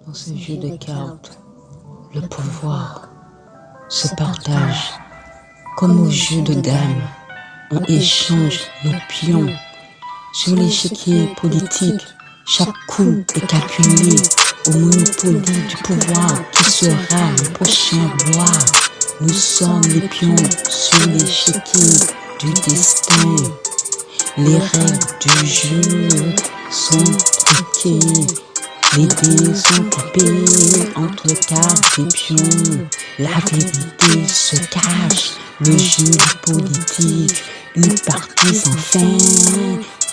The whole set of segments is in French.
Dans ce jeu de cartes, le pouvoir se partage comme au jeu de dames. On échange nos pions sur l'échiquier politique. Chaque coup est calculé au monopoly du pouvoir qui sera le prochain roi. Nous sommes les pions sur l'échiquier du destin. Les règles du jeu sont truquées. Les dés sont coupés entre cartes et pions. La vérité se cache, le jeu politique, une partie sans fin.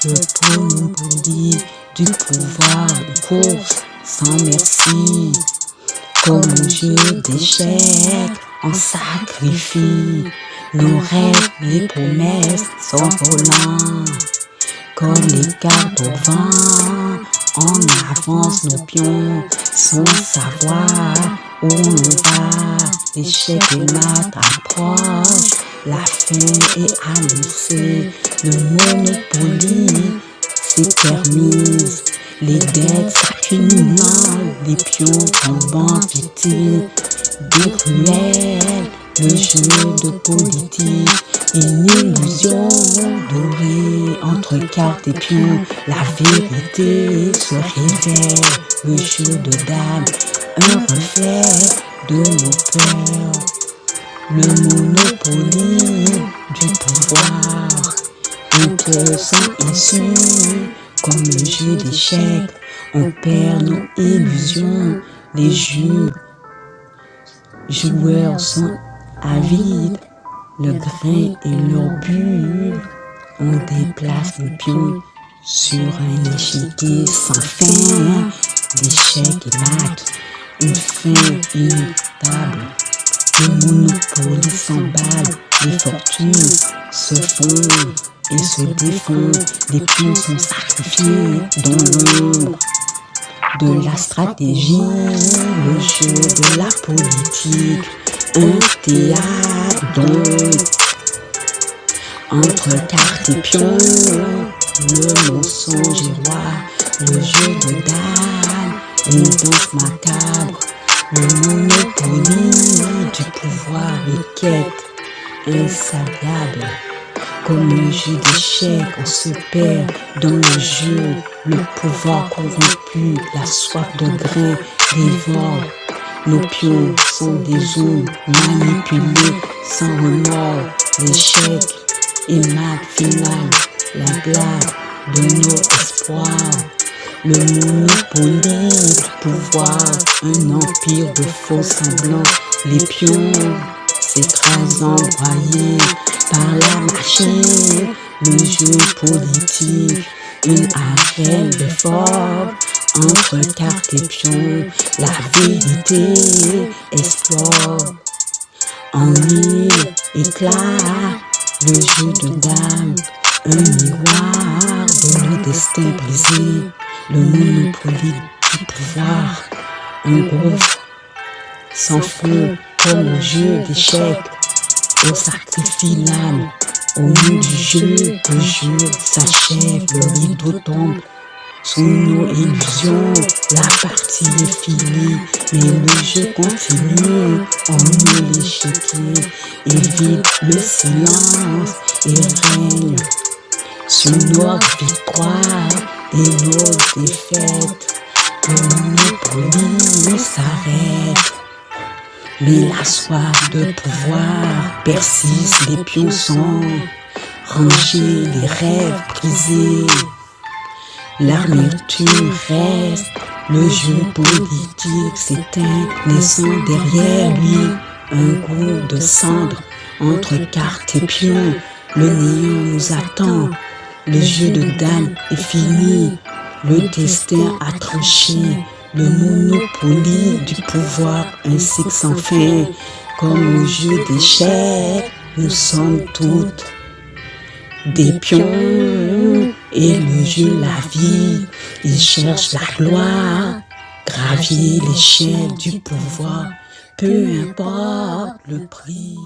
Le monopoly du pouvoir, une course sans merci. Comme un jeu d'échecs, on sacrifie nos rêves, les promesses sont volants. Comme les cartes au vent, on avance nos pions sans savoir où on va. L'échec et mat approche, la fin est annoncée. Le monopoly s'éternise, les dettes s'accumulent, les pions tombent victimes des cruels. Le jeu de politique, une illusion dorée entre cartes et pions. La vérité se révèle, le jeu de dames, un reflet de nos peurs. Le monopoly du pouvoir, un cœur sans issue, comme le jeu d'échecs. On perd nos illusions, les joueurs sont avides, le grain et leur but. On déplace les pions sur un échiquier sans fin. L'échec et mat, une fin inévitable. Le monopoly s'emballe, les fortunes se font et se défont. Les pions sont sacrifiés dans l'ombre de la stratégie, le jeu de la politique, un théâtre donc. Entre cartes et pions, le mensonge est roi, le jeu de dames, une danse macabre. Le monopoly du pouvoir est quête insatiable. Comme un jeu d'échecs, on se perd dans le jeu. Le pouvoir corrompu, la soif de grain dévore. Nos pions sont des ondes manipulées sans remords. L'échec et mat final, la blague de nos espoirs. Le monopoly du pouvoir, un empire de faux semblants. Les pions s'écrasant, broyés par la machine. Le jeu politique, une arène de force. Entre cartes et pions, la vérité explore. En mille éclats, le jeu de dames, un miroir de nos destins brisés. Le monopoly du pouvoir, un gouffre sans fond comme au jeu d'échecs. On sacrifie l'âme au nom du jeu, le jeu s'achève, le rideau tombe sous nos illusions. La partie est finie, mais le jeu continue. On met l'échiquier, évite le silence et règne sur notre victoire et nos défaites. Le monopoly s'arrête, mais la soif de pouvoir persiste. Les pions sont rangés, les rêves brisés. L'armature reste, le jeu politique s'éteint, laissant derrière lui un goût de cendre. Entre cartes et pions, le néant nous attend. Le jeu de dames est fini, le destin a tranché. Le monopoly du pouvoir, un cycle sans fin. Comme au jeu d'échecs, nous sommes toutes des pions. Et le jeu, la vie, il cherche la gloire. Gravir l'échelle du pouvoir, peu importe le prix.